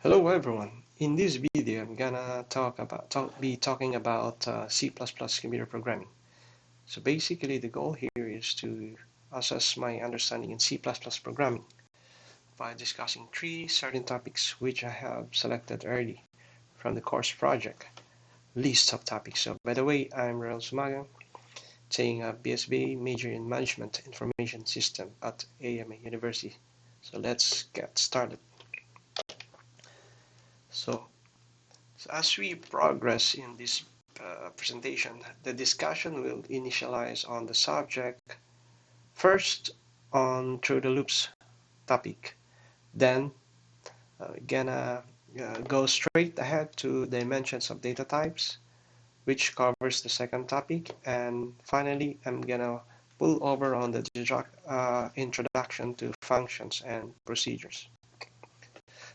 Hello everyone. In this video, I'm gonna be talking about C++ computer programming. So basically, the goal here is to assess my understanding in C++ programming by discussing three certain topics which I have selected early from the course project list of topics. So by the way, I'm Raul Sumaga, taking a BSBA major in Management Information System at AMA University. So let's get started. So as we progress in this presentation, the discussion will initialize on the subject, first on through the loops topic, then gonna go straight ahead to dimensions of data types, which covers the second topic, and finally I'm gonna pull over on the introduction to functions and procedures.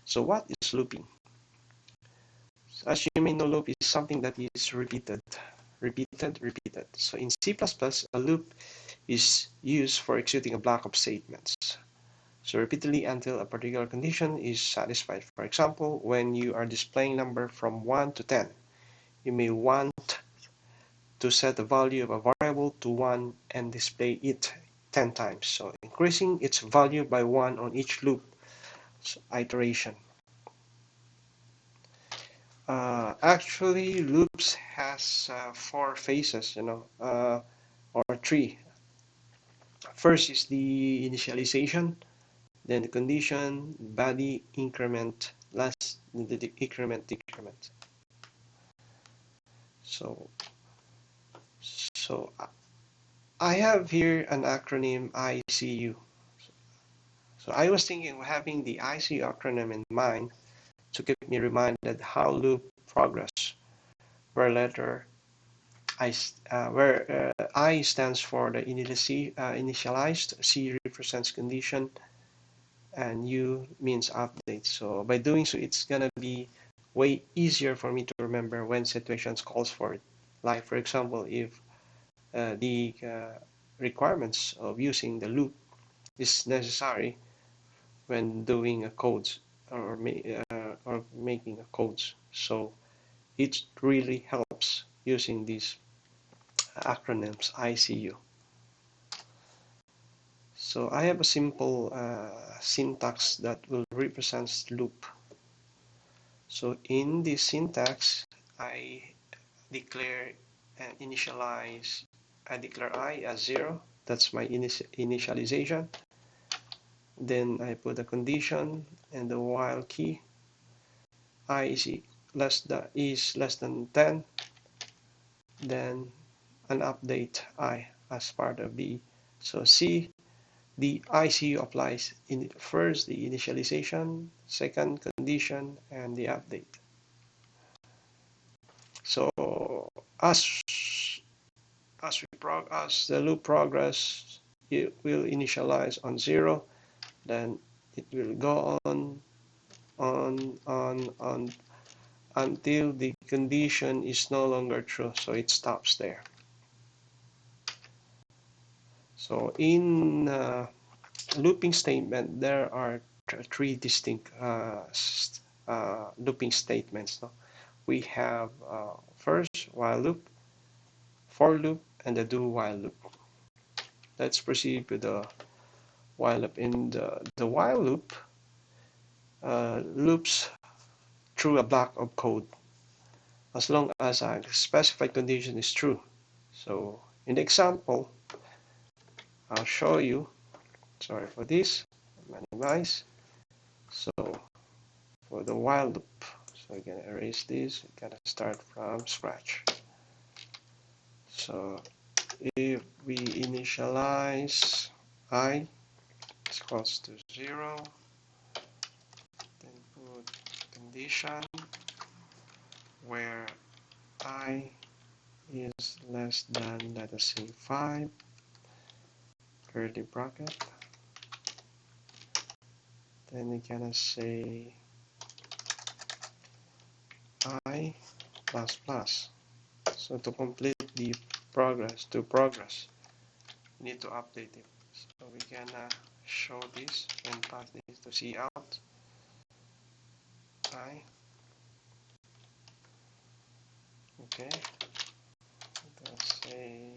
So what is looping? As you may know, loop is something that is repeated. So in C++, a loop is used for executing a block of statements. So repeatedly until a particular condition is satisfied. For example, when you are displaying number from 1 to 10, you may want to set the value of a variable to 1 and display it 10 times. So increasing its value by 1 on each loop iteration. Actually, loops has four phases, or three. First is the initialization, then the condition, body, increment, last the decrement. So I have here an acronym ICU. So I was thinking of having the ICU acronym in mind to keep me reminded how loop progress, where letter where I stands for the initialized, C represents condition, and U means update. So by doing so, it's gonna be way easier for me to remember when situations calls for it. Like for example, if the requirements of using the loop is necessary when doing a codes or making a codes. So it really helps using these acronyms ICU. So I have a simple syntax that will represent loop. So in this syntax, I declare and initialize. I declare I as 0. That's my initialization. Then I put a condition and the while key. I is less than 10. Then an update I as part of B. So C, the ICU applies in first the initialization, second condition, and the update. So as the loop progress, it will initialize on 0, then it will go on until the condition is no longer true, so it stops there. So in looping statement, there are three distinct looping statements. No? We have first while loop, for loop, and the do while loop. Let's proceed with the while loop. In the while loop, loops through a block of code as long as a specified condition is true. So in the example, I'll show you. Sorry for this. Minimize. So for the while loop, so we're gonna erase this. We're gonna start from scratch. So if we initialize I is equals to 0, then put condition where I is less than, let us say, 5, curly bracket. Then we're gonna say I plus plus. So to complete the progress, we need to update it. So we're gonna show this and pass this to C out. I. Okay, let's say,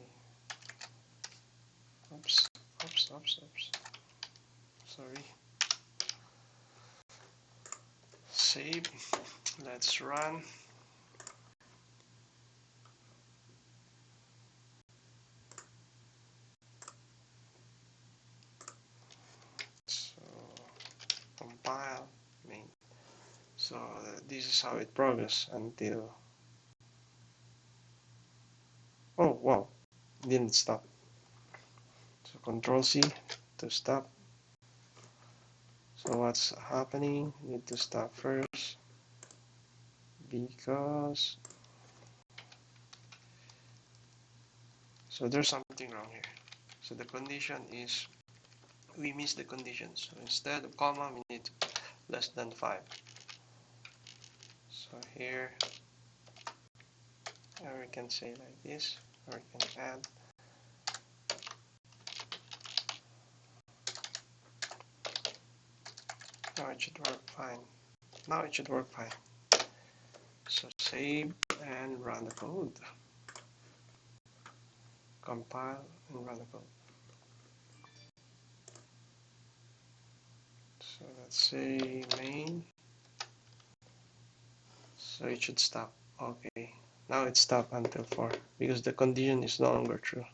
oops, sorry. Save, let's run. So compile main. So this is how it progresses until, oh wow, didn't stop. So Control C to stop. So what's happening? Need to stop first because, so there's something wrong here. So the condition is, we miss the condition. So instead of comma, we need less than 5. So here, or we can say like this, or we can add. Now it should work fine. Now it should work fine. So save and run the code. Compile and run the code. So let's say main. So it should stop. Okay. Now it stopped until 4 because the condition is no longer true.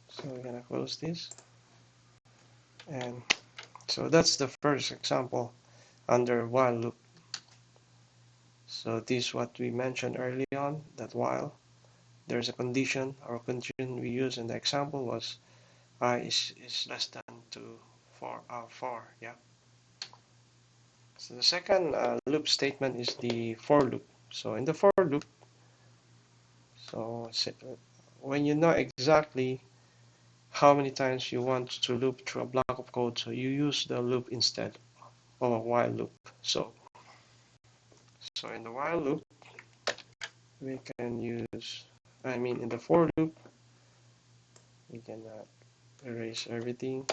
So we're gonna close this. And so that's the first example under while loop. So this is what we mentioned early on, that while there's a condition, our condition we use in the example was I is less than to 4, yeah. So the second loop statement is the for loop. So in the for loop, so when you know exactly how many times you want to loop through a block of code, so you use the loop instead of a while loop. So in the while loop, we can use, in the for loop, we can erase everything.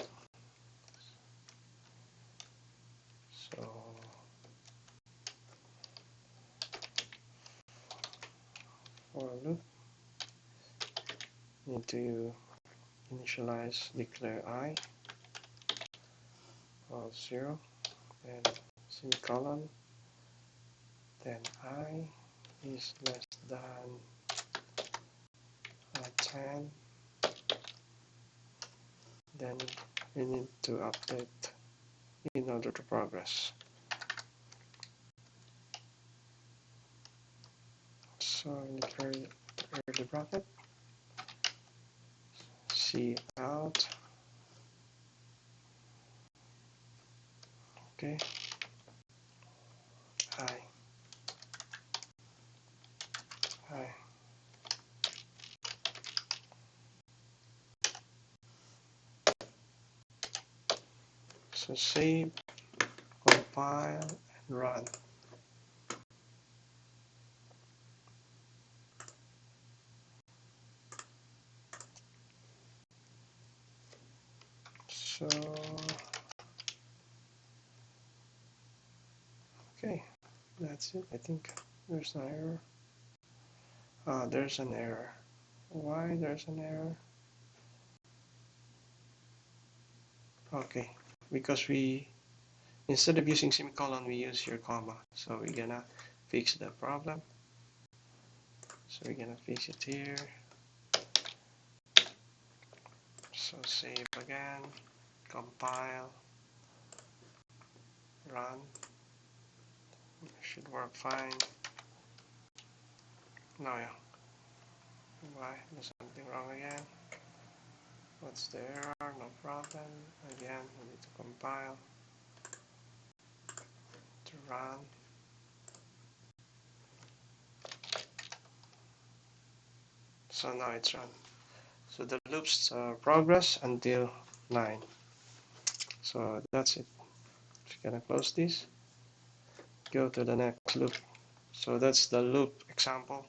So for loop, need to initialize, declare I of 0, then semicolon, then I is less than 10, then we need to update in order to progress. So in the curly bracket, C out, okay, I. So save, compile, and run. So, okay, that's it. I think there's an error. There's an error. Why there's an error? Okay, because we, instead of using semicolon, we use here comma. So we're gonna fix the problem. So we're gonna fix it here. So save again, compile, run. It should work fine. No, yeah. Why? There's something wrong again. What's the error? No problem. Again, we need to compile, to run. So now it's run. So the loops progress until 9. So that's it. We're gonna close this. Go to the next loop. So that's the loop example.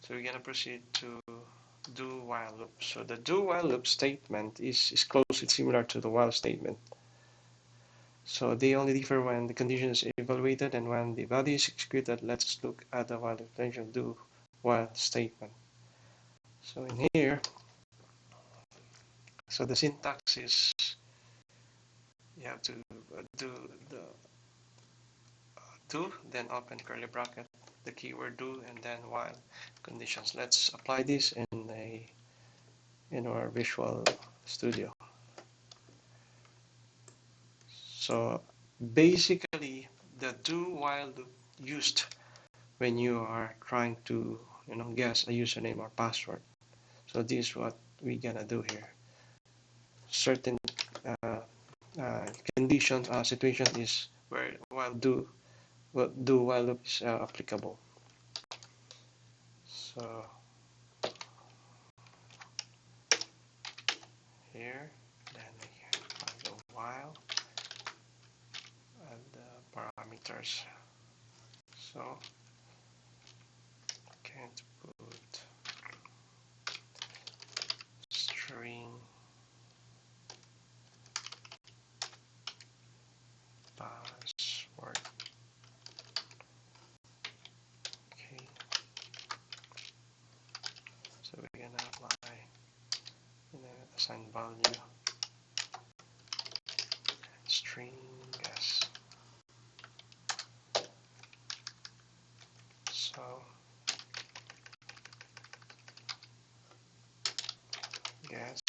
So we're gonna proceed to do while loop. So the do while loop statement is closely similar to the while statement. So they only differ when the condition is evaluated, and when the value is executed, let's look at the while extension do while statement. So in here, so the syntax is you have to do the do, then open curly bracket, the keyword do, and then while conditions. Let's apply this in our Visual Studio. So basically, the do while loop used when you are trying to guess a username or password. So this is what we're gonna do here. Certain condition situation is where while do while loop is applicable. So here, then here, the while and the parameters. So can't put string password. Okay, so we're gonna apply assign value string guess. So guess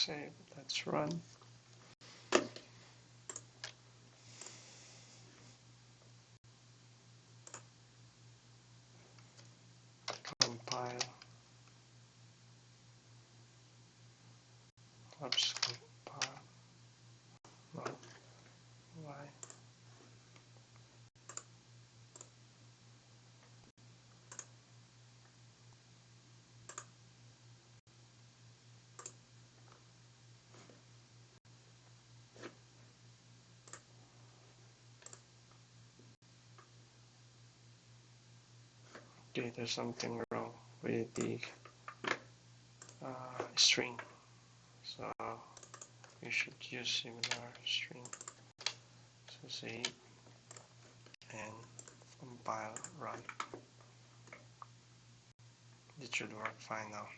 save. Let's run. Compile. Oops, compile. No. Why? Okay, there's something wrong with the string. So we should use similar string. So save and compile, run. It should work fine now.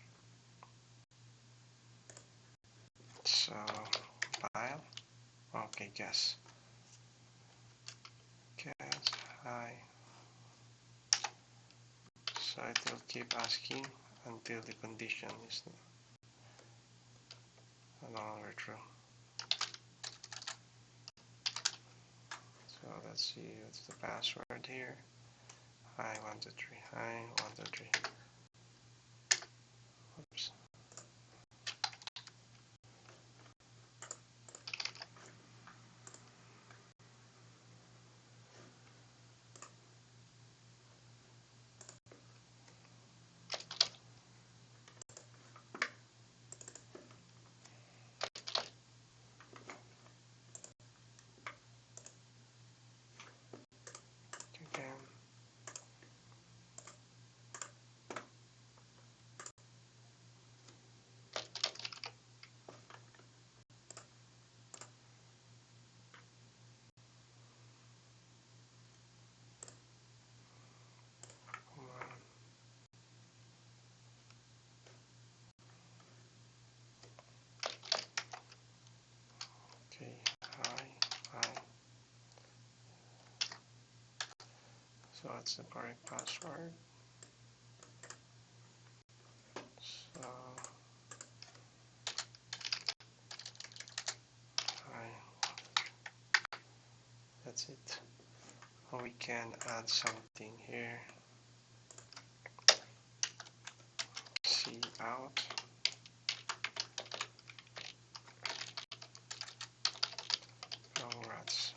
So compile. Okay, guess. Guess hi. So it will keep asking until the condition is no longer true. So let's see what's the password here. Hi 123. Hi 123. Oops. Again. Okay, hi. So that's the correct password. So hi. That's it. we can add something here. See out. Congrats.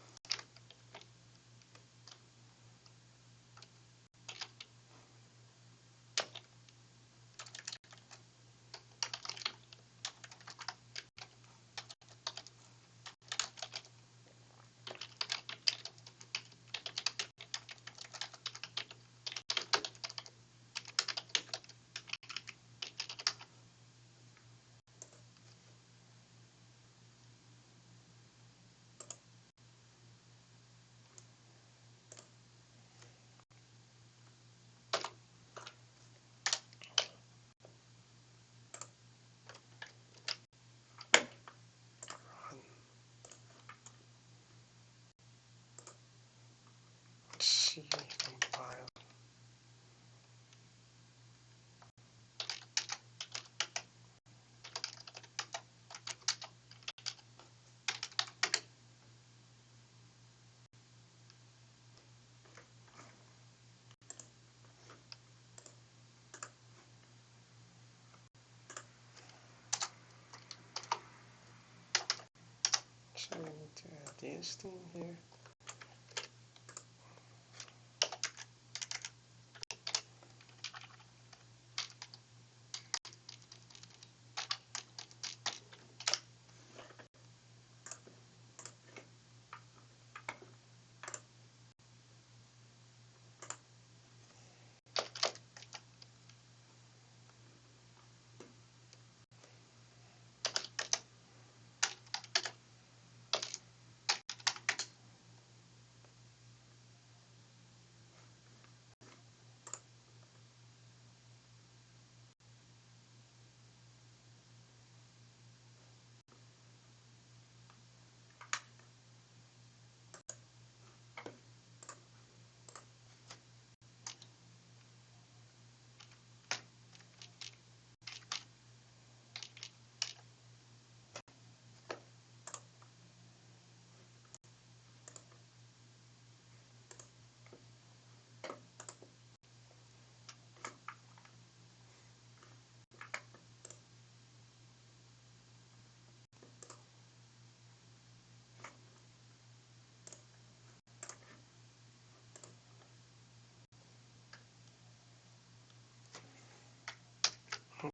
Let's see, compile. So we need to add this thing here.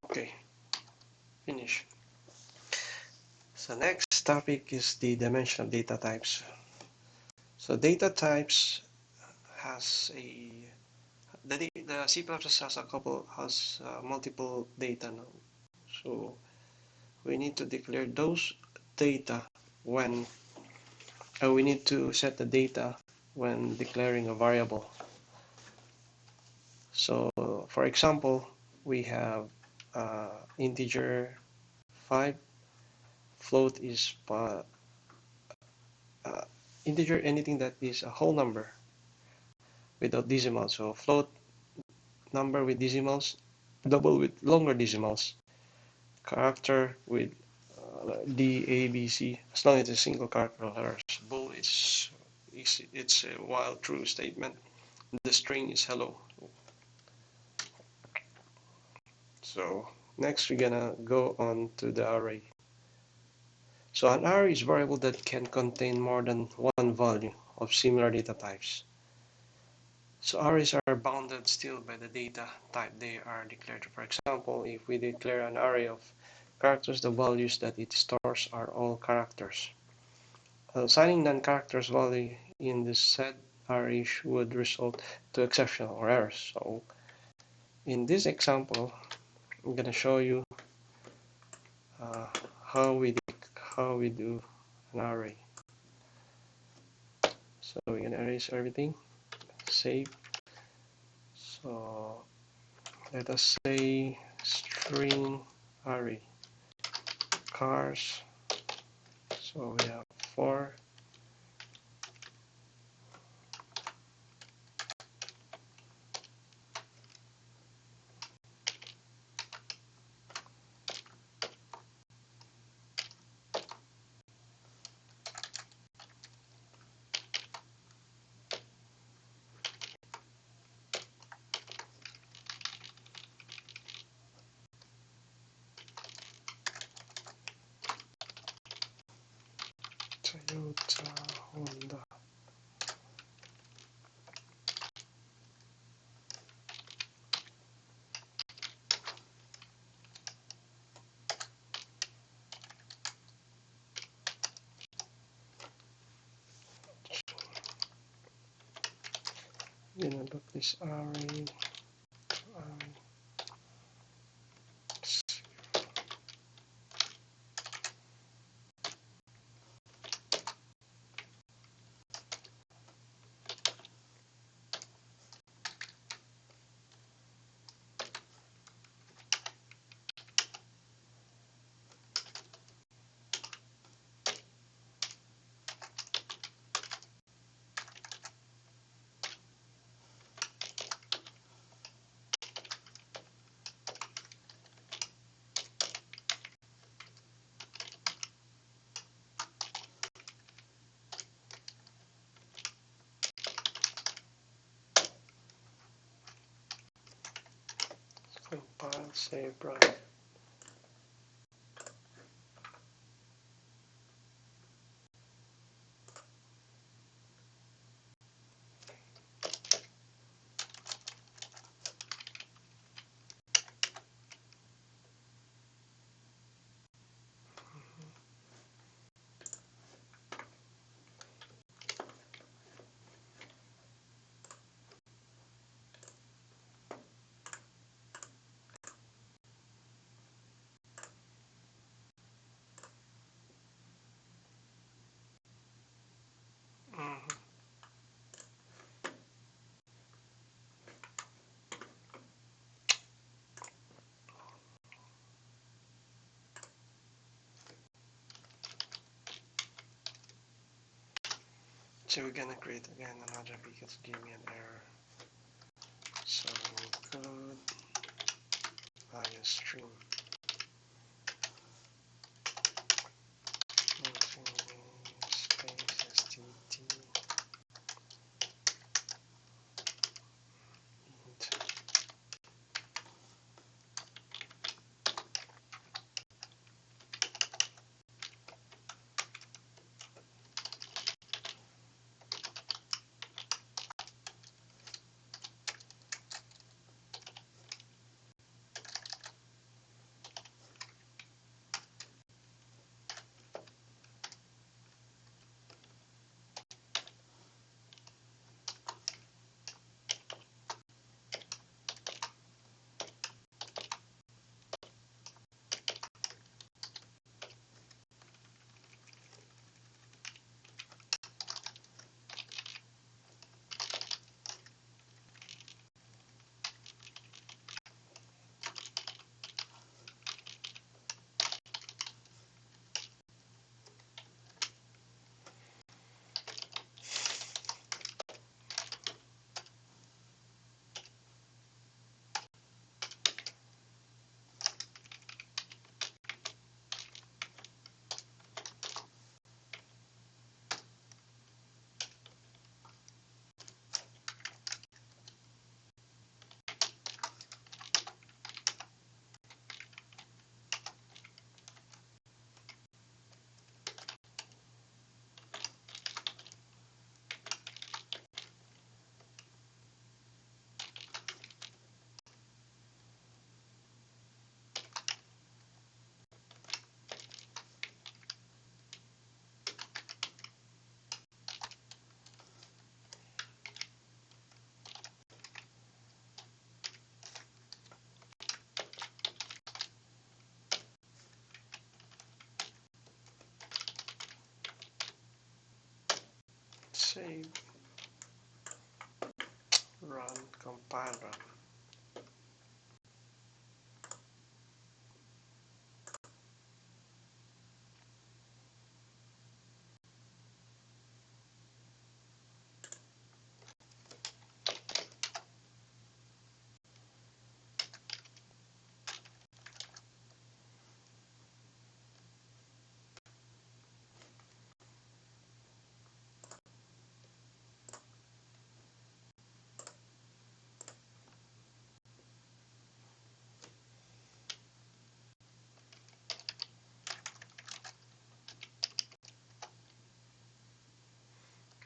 Okay, finish. So next topic is the dimension of data types. So data types has the C++ has multiple data now. So we need to declare those data when we need to set the data when declaring a variable. So for example, we have integer 5, float is integer anything that is a whole number without decimals. So float number with decimals, double with longer decimals, character with D, A, B, C, as long as it's a single character letters. Bool is it's a while true statement. The string is hello. So next we're gonna go on to the array. So an array is a variable that can contain more than one value of similar data types. So arrays are bounded still by the data type they are declared. For example, if we declare an array of characters, the values that it stores are all characters. Assigning non-characters value in this said array would result to exception or errors. So in this example, I'm going to show you uh, how we do an array. So we're going to erase everything, save. So let us say string array cars. So we have 4. Gonna look this array. Compile, save, run. Mm-hmm. So we're gonna create again another because give me an error. So code iostream space stt int. Save, run, compile, run.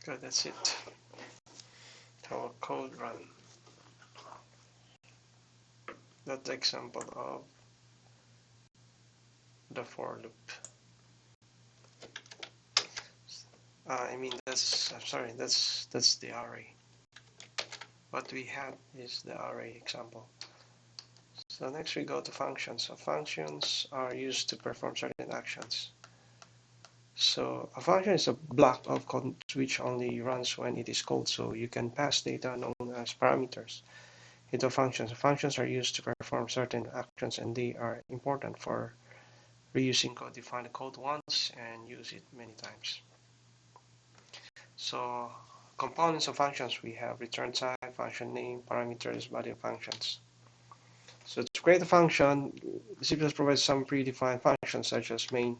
Good, that's it. Our code run. That's the example of the for loop. I mean, that's, I'm sorry, that's the array. what we had is the array example. So next we go to functions. So functions are used to perform certain actions. So a function is a block of code which only runs when it is called. So you can pass data known as parameters into functions. Functions are used to perform certain actions, and they are important for reusing code. Define the code once and use it many times. So components of functions, we have return type, function name, parameters, body of functions. So to create a function, C++ provides some predefined functions such as main,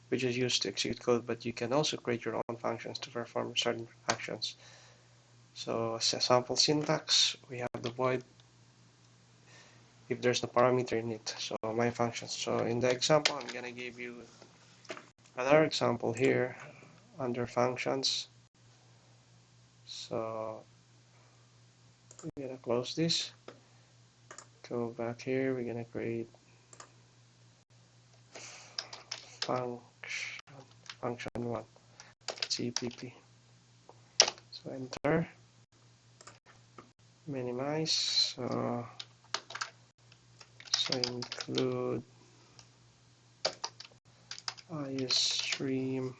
which is used to execute code, but you can also create your own functions to perform certain actions. So as a sample syntax, we have the void if there's no parameter in it. So my functions. So in the example, I'm gonna give you another example here under functions. So we're gonna close this. Go back here. We're gonna create function function one cpp. So enter, minimize. So include iostream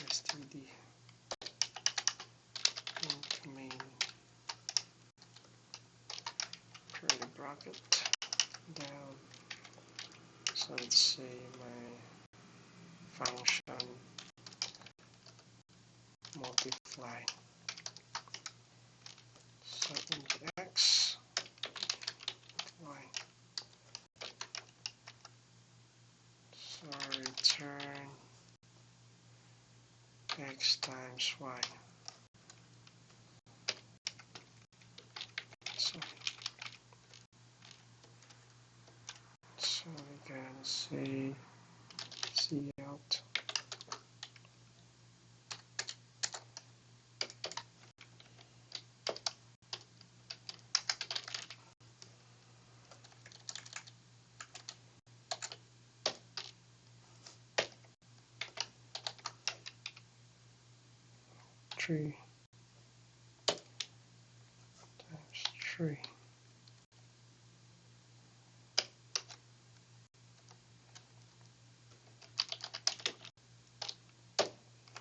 std into main curly bracket down. So let's say my function multiply. So into x, y. So return x times y. So, so we can say cout 3 times 3.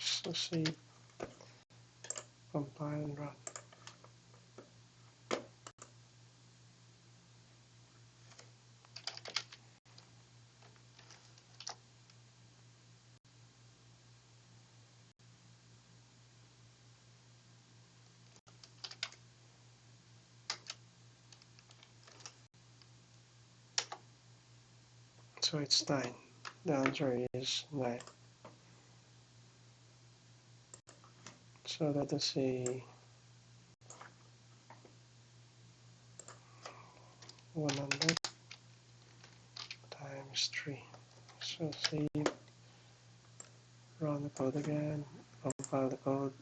So save, compile and run. So it's 9. The answer is 9. So let us say 100 times 3. So save, run the code again, compile the code,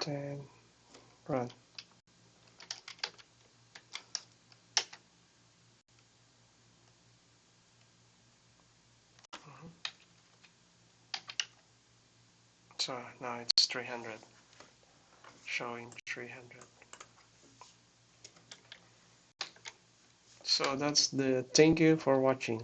10, run. So now it's 300, showing 300. So that's the, thank you for watching.